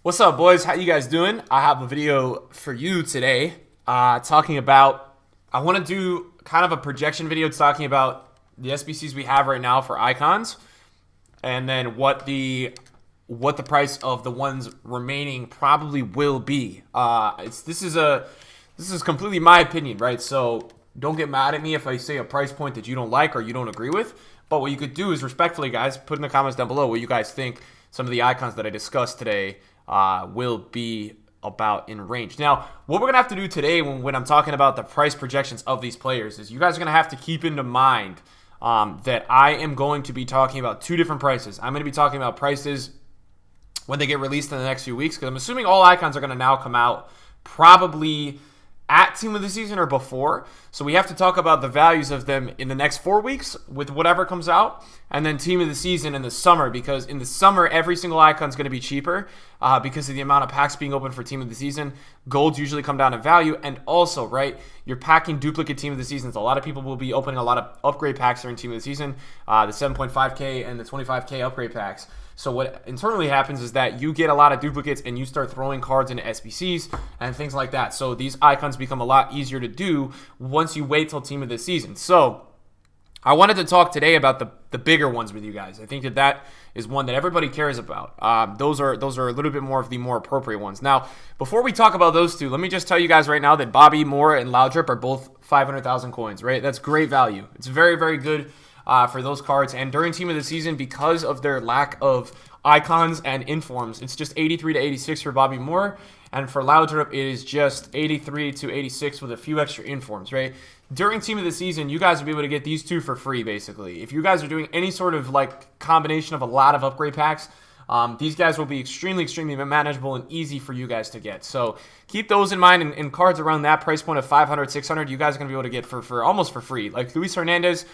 What's up, boys? How you guys doing? I have a video for you today talking about, I want to do kind of a projection video talking about the SBCs we have right now for icons, and then what the price of the ones remaining probably will be. This is completely my opinion, right? So don't get mad at me if I say a price point that you don't like or you don't agree with. But what you could do is respectfully, guys, put in the comments down below what you guys think some of the icons that I discussed today will be about in range. Now, what we're going to have to do today when I'm talking about the price projections of these players is you guys are going to have to keep into mind that I am going to be talking about two different prices. I'm going to be talking about prices when they get released in the next few weeks, because I'm assuming all icons are going to now come out probably at Team of the Season or before. So we have to talk about the values of them in the next 4 weeks with whatever comes out, and then Team of the Season in the summer, because in the summer, every single icon is going to be cheaper because of the amount of packs being open for Team of the Season. Golds usually come down in value, and also, right, you're packing duplicate Team of the Seasons. A lot of people will be opening a lot of upgrade packs during Team of the Season, the 7.5K and the 25K upgrade packs. So what internally happens is that you get a lot of duplicates and you start throwing cards into SBCs and things like that. So these icons become a lot easier to do once you wait till Team of the Season. So I wanted to talk today about the bigger ones with you guys. I think that is one that everybody cares about. Those are a little bit more of the more appropriate ones. Now, before we talk about those two, let me just tell you guys right now that Bobby Moore and Laudrup are both 500,000 coins, right? That's great value. It's very, very good for those cards. And during Team of the Season, because of their lack of icons and informs, it's just 83 to 86 for Bobby Moore. And for Laudrup, it is just 83 to 86 with a few extra informs, right? During Team of the Season, you guys will be able to get these two for free, basically. If you guys are doing any sort of like combination of a lot of upgrade packs, these guys will be extremely, extremely manageable and easy for you guys to get. So keep those in mind. And cards around that price point of 500, 600, you guys are going to be able to get for almost for free. Like Luis Hernandez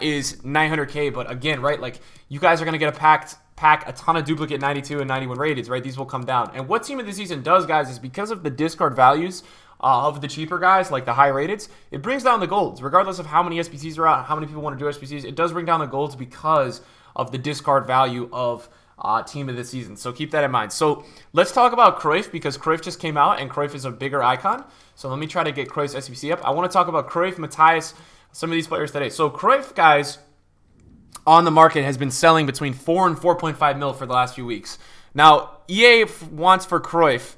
is 900K, but again, right, like you guys are going to get a pack a ton of duplicate 92 and 91 rated, right? These will come down. And what Team of the Season does, guys, is because of the discard values of the cheaper guys, like the high rateds, it brings down the golds. Regardless of how many SBCs are out, how many people want to do SBCs, it does bring down the golds because of the discard value of Team of the Season. So keep that in mind. So let's talk about Cruyff, because Cruyff just came out and Cruyff is a bigger icon. So let me try to get Cruyff's SBC up. I want to talk about Cruyff, Matthias, some of these players today. So Cruyff, guys, on the market has been selling between 4 and 4.5 mil for the last few weeks. Now, EA wants for Cruyff,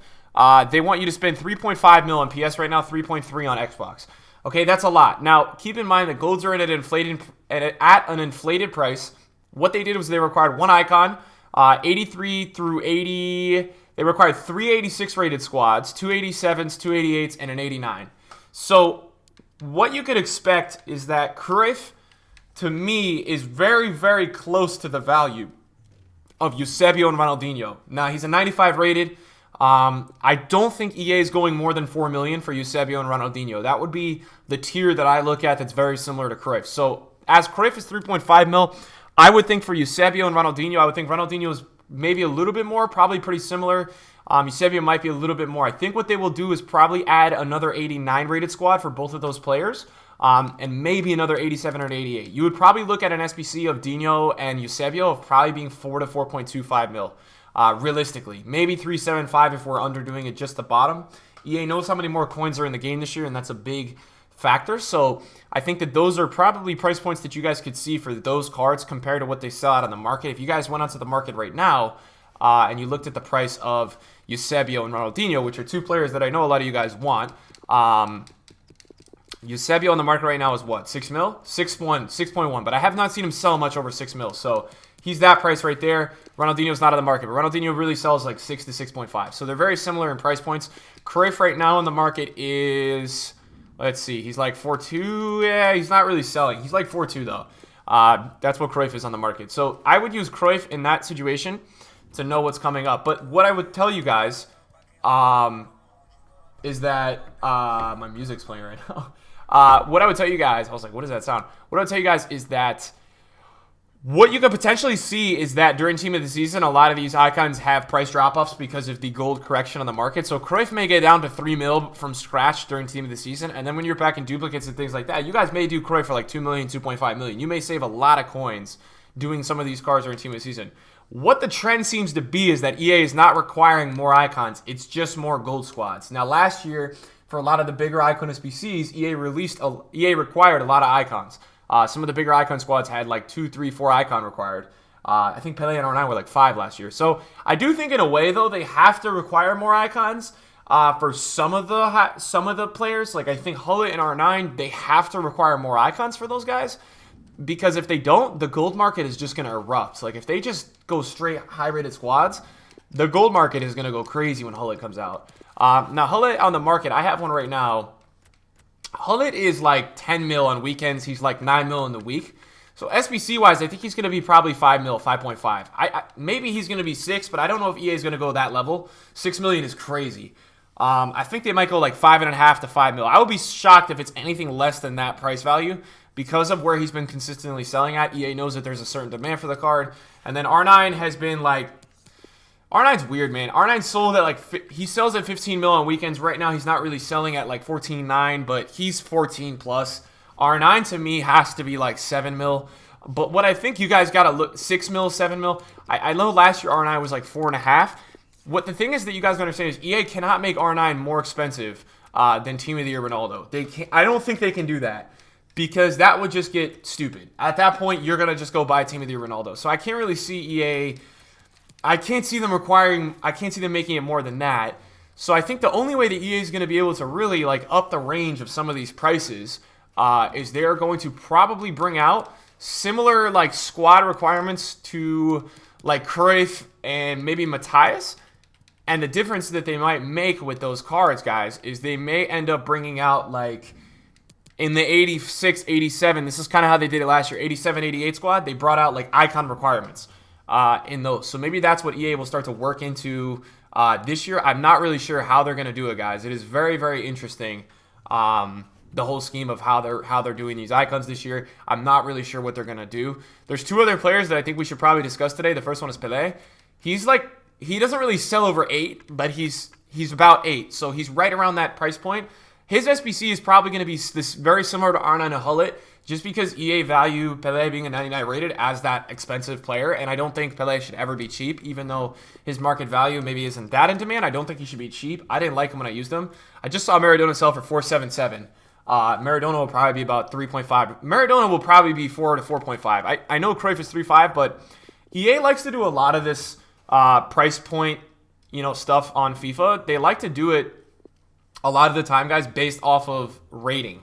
they want you to spend 3.5 mil on PS right now, 3.3 on Xbox. Okay, that's a lot. Now, keep in mind that golds are at an inflated price. What they did was they required one icon, 83 through 80. They required 386 rated squads, 287s, 288s, and an 89. So what you could expect is that Cruyff, to me, is very, very close to the value of Eusebio and Ronaldinho. Now, he's a 95 rated. I don't think EA is going more than 4 million for Eusebio and Ronaldinho. That would be the tier that I look at that's very similar to Cruyff. So as Cruyff is 3.5 mil, I would think for Eusebio and Ronaldinho, I would think Ronaldinho is maybe a little bit more, probably pretty similar. Eusebio might be a little bit more. I think what they will do is probably add another 89 rated squad for both of those players. And maybe another 87 or an 88. You would probably look at an SBC of Dino and Eusebio of probably being 4 to 4.25 mil. Realistically, maybe 3.75 if we're underdoing it just the bottom. EA knows how many more coins are in the game this year, and that's a big factor. So I think that those are probably price points that you guys could see for those cards compared to what they sell out on the market. If you guys went onto the market right now and you looked at the price of Eusebio and Ronaldinho, which are two players that I know a lot of you guys want, Eusebio on the market right now is what? 6 mil? 6.1, but I have not seen him sell much over 6 mil. So he's that price right there. Ronaldinho's not on the market, but Ronaldinho really sells like 6 to 6.5. So they're very similar in price points. Cruyff right now on the market is, let's see, he's like 4.2. Yeah, he's not really selling. He's like 4.2 though. That's what Cruyff is on the market. So I would use Cruyff in that situation to know what's coming up. But what I would tell you guys is that my music's playing right now. What I would tell you guys, I was like, what does that sound? What I would tell you guys is that what you could potentially see is that during Team of the Season, a lot of these icons have price drop-offs because of the gold correction on the market. So Cruyff may get down to 3 mil from scratch during Team of the Season. And then when you're back in duplicates and things like that, you guys may do Cruyff for like 2 million, 2.5 million. You may save a lot of coins doing some of these cards during Team of the Season. What the trend seems to be is that EA is not requiring more icons. It's just more gold squads. Now, last year, for a lot of the bigger icon SBCs, EA required a lot of icons. Some of the bigger icon squads had like 2, 3, 4 icon required. I think Pele and R9 were like 5 last year. So I do think in a way, though, they have to require more icons for some of the players. Like I think Hullet and R9, they have to require more icons for those guys. Because if they don't, the gold market is just going to erupt. Like, if they just go straight high-rated squads, the gold market is going to go crazy when Hullet comes out. Now, Hullet on the market, I have one right now. Hullet is like 10 mil on weekends. He's like 9 mil in the week. So, SBC-wise, I think he's going to be probably 5 mil, 5.5. Maybe he's going to be 6, but I don't know if EA is going to go that level. 6 million is crazy. I think they might go like 5.5 to 5 mil. I would be shocked if it's anything less than that price value. Because of where he's been consistently selling at, EA knows that there's a certain demand for the card. And then R9 has been like... R9's weird, man. R9 sold at like... He sells at 15 mil on weekends. Right now, he's not really selling at like 14.9, but he's 14 plus. R9 to me has to be like 7 mil. But what I think you guys got to look... 6 mil, 7 mil. I know last year R9 was like 4.5. What the thing is that you guys understand is EA cannot make R9 more expensive than Team of the Year Ronaldo. They can't, I don't think they can do that. Because that would just get stupid. At that point, you're going to just go buy Team of the Year Ronaldo. So I can't really see EA... I can't see them making it more than that. So I think the only way that EA is going to be able to really like up the range of some of these prices is they're going to probably bring out similar like squad requirements to like Cruyff and maybe Matthias. And the difference that they might make with those cards, guys, is they may end up bringing out like... In the 86, 87, this is kind of how they did it last year, 87, 88 squad, they brought out like icon requirements in those. So maybe that's what EA will start to work into this year. I'm not really sure how they're going to do it, guys. It is very, very interesting, the whole scheme of how they're doing these icons this year. I'm not really sure what they're going to do. There's 2 other players that I think we should probably discuss today. The first one is Pele. He doesn't really sell over 8, but he's about 8. So he's right around that price point. His SBC is probably going to be this very similar to R9 and Hullet, just because EA value Pele being a 99 rated as that expensive player, and I don't think Pele should ever be cheap, even though his market value maybe isn't that in demand. I don't think he should be cheap. I didn't like him when I used him. I just saw Maradona sell for 4.77. Maradona will probably be about 3.5. Maradona will probably be 4 to 4.5. I know Cruyff is 3.5, but EA likes to do a lot of this price point, stuff on FIFA. They like to do it a lot of the time, guys, based off of rating.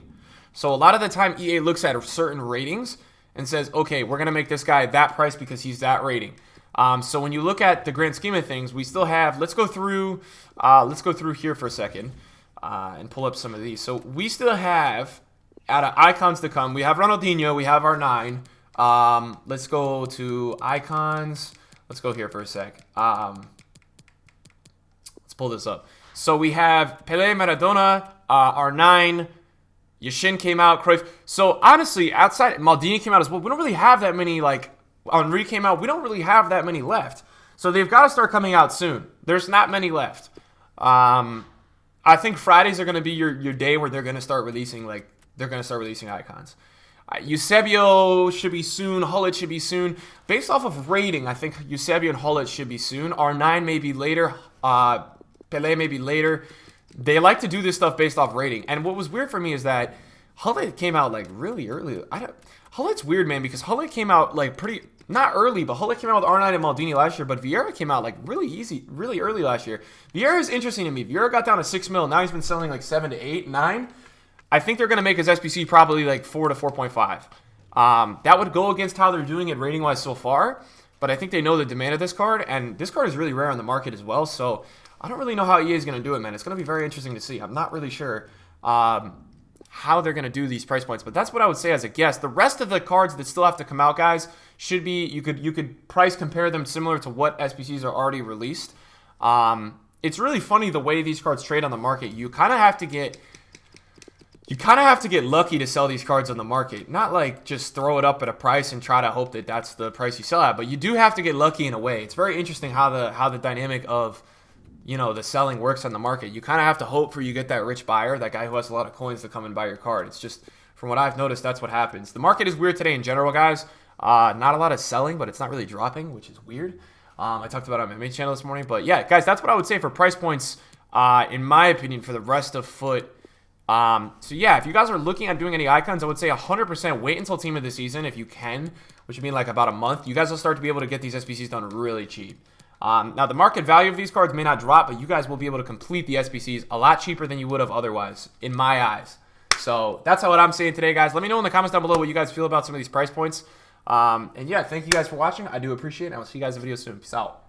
So a lot of the time, EA looks at certain ratings and says, okay, we're going to make this guy that price because he's that rating. So when you look at the grand scheme of things, we still have, let's go through here for a second and pull up some of these. So we still have, out of icons to come, we have Ronaldinho, we have R9. Let's go to icons. Let's go here for a sec. Let's pull this up. So we have Pele, Maradona, R9, Yashin came out, Cruyff. So honestly, outside, Maldini came out as well. We don't really have that many, like, Henry came out. We don't really have that many left. So they've got to start coming out soon. There's not many left. I think Fridays are going to be your day where they're going to start releasing, icons. Eusebio should be soon. Hullet should be soon. Based off of rating, I think Eusebio and Hullet should be soon. R9 maybe later. Pele maybe later. They like to do this stuff based off rating. And what was weird for me is that Hullet came out like really early. Hullet's weird, man, because Hullet came out like not early, but Hullet came out with R9 and Maldini last year, but Vieira came out like really early last year. Vieira is interesting to me. Vieira got down to 6 mil. Now he's been selling like 7 to 8, 9. I think they're going to make his SBC probably like 4 to 4.5. That would go against how they're doing it rating-wise so far, but I think they know the demand of this card, and this card is really rare on the market as well, so I don't really know how EA is going to do it, man. It's going to be very interesting to see. I'm not really sure how they're going to do these price points, but that's what I would say as a guess. The rest of the cards that still have to come out, guys, should be, you could price compare them similar to what SBCs are already released. It's really funny the way these cards trade on the market. You kind of have to get lucky to sell these cards on the market. Not like just throw it up at a price and try to hope that that's the price you sell at, but you do have to get lucky in a way. It's very interesting how the dynamic of, you know, the selling works on the market. You kind of have to hope for you get that rich buyer, that guy who has a lot of coins to come and buy your card. It's just, from what I've noticed, that's what happens. The market is weird today in general, guys. Not a lot of selling, but it's not really dropping, which is weird. I talked about it on my main channel this morning. But yeah, guys, that's what I would say for price points, in my opinion, for the rest of FUT. So yeah, if you guys are looking at doing any icons, I would say 100% wait until team of the season if you can, which would mean like about a month. You guys will start to be able to get these SBCs done really cheap. Now, the market value of these cards may not drop, but you guys will be able to complete the SBCs a lot cheaper than you would have otherwise, in my eyes. So that's what I'm saying today, guys. Let me know in the comments down below what you guys feel about some of these price points. And yeah, thank you guys for watching. I do appreciate it. I will see you guys in the video soon. Peace out.